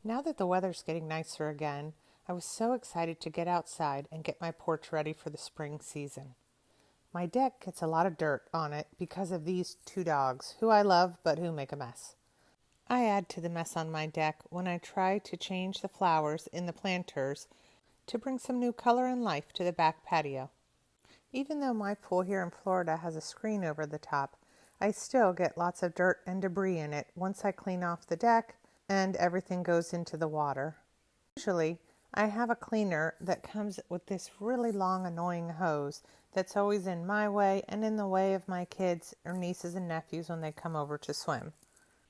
Now that the weather's getting nicer again, I was so excited to get outside and get my porch ready for the spring season. My deck gets a lot of dirt on it because of these two dogs, who I love but who make a mess. I add to the mess on my deck when I try to change the flowers in the planters to bring some new color and life to the back patio. Even though my pool here in Florida has a screen over the top, I still get lots of dirt and debris in it once I clean off the deck and everything goes into the water. Usually, I have a cleaner that comes with this really long, annoying hose that's always in my way and in the way of my kids or nieces and nephews when they come over to swim.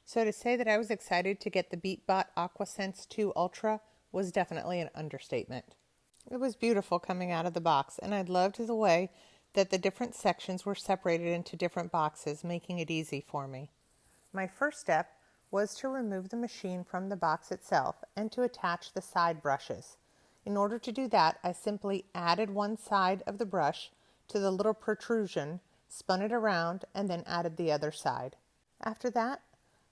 So to say that I was excited to get the BeatBot AquaSense 2 Ultra was definitely an understatement. It was beautiful coming out of the box, and I loved the way that the different sections were separated into different boxes, making it easy for me. My first step was to remove the machine from the box itself and to attach the side brushes. In order to do that, I simply added one side of the brush to the little protrusion, spun it around, and then added the other side. After that,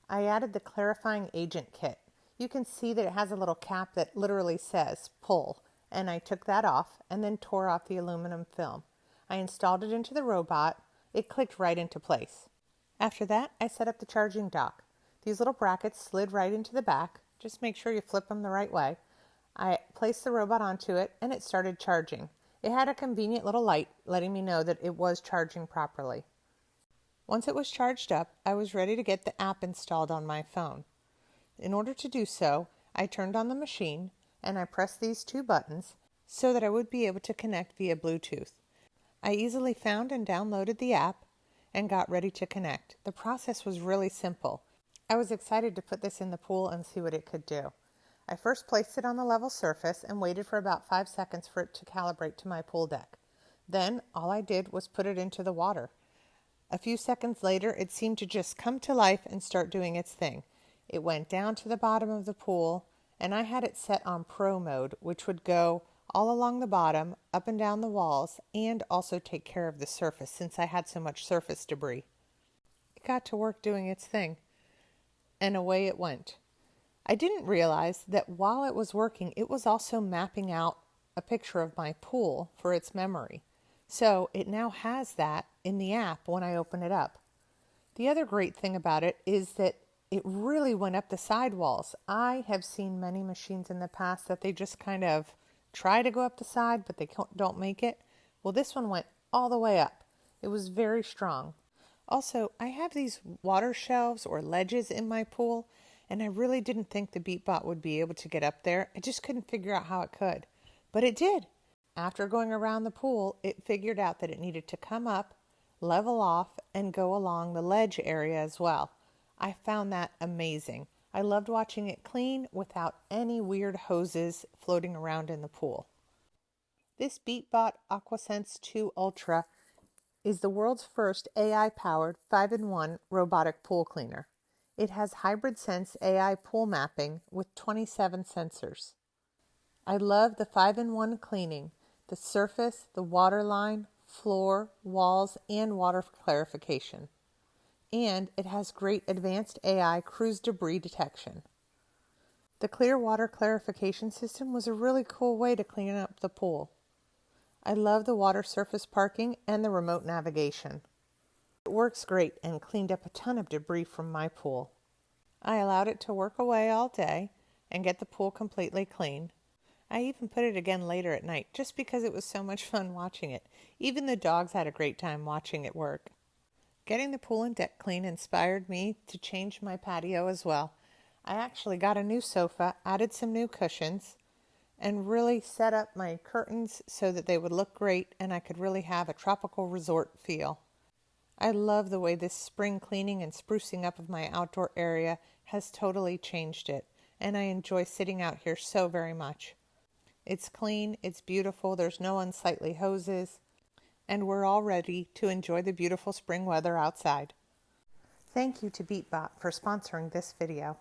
I added the clarifying agent kit. You can see that it has a little cap that literally says pull, and I took that off and then tore off the aluminum film. I installed it into the robot. It clicked right into place. After that, I set up the charging dock. These little brackets slid right into the back. Just make sure you flip them the right way. I placed the robot onto it and it started charging. It had a convenient little light letting me know that it was charging properly. Once it was charged up, I was ready to get the app installed on my phone. In order to do so, I turned on the machine and I pressed these two buttons so that I would be able to connect via Bluetooth. I easily found and downloaded the app and got ready to connect. The process was really simple. I was excited to put this in the pool and see what it could do. I first placed it on the level surface and waited for about 5 seconds for it to calibrate to my pool deck. Then all I did was put it into the water. A few seconds later, it seemed to just come to life and start doing its thing. It went down to the bottom of the pool, and I had it set on Pro mode, which would go all along the bottom, up and down the walls, and also take care of the surface since I had so much surface debris. It got to work doing its thing, and away it went. I didn't realize that while it was working, it was also mapping out a picture of my pool for its memory. So it now has that in the app when I open it up. The other great thing about it is that it really went up the sidewalls. I have seen many machines in the past that they just kind of try to go up the side, but they don't make it. Well, this one went all the way up. It was very strong. Also, I have these water shelves or ledges in my pool, and I really didn't think the BeatBot would be able to get up there. I just couldn't figure out how it could. But it did. After going around the pool, it figured out that it needed to come up, level off, and go along the ledge area as well. I found that amazing. I loved watching it clean without any weird hoses floating around in the pool. This BeatBot AquaSense 2 Ultra is the world's first AI-powered 5-in-1 robotic pool cleaner. It has hybrid sense AI pool mapping with 27 sensors. I love the 5-in-1 cleaning, the surface, the water line, floor, walls, and water clarification. And it has great advanced AI cruise debris detection. The clear water clarification system was a really cool way to clean up the pool. I love the water surface parking and the remote navigation. It works great and cleaned up a ton of debris from my pool. I allowed it to work away all day and get the pool completely clean. I even put it again later at night just because it was so much fun watching it. Even the dogs had a great time watching it work. Getting the pool and deck clean inspired me to change my patio as well. I actually got a new sofa, added some new cushions, and really set up my curtains so that they would look great and I could really have a tropical resort feel. I love the way this spring cleaning and sprucing up of my outdoor area has totally changed it, and I enjoy sitting out here so very much. It's clean, it's beautiful, there's no unsightly hoses, and we're all ready to enjoy the beautiful spring weather outside. Thank you to BeatBot for sponsoring this video.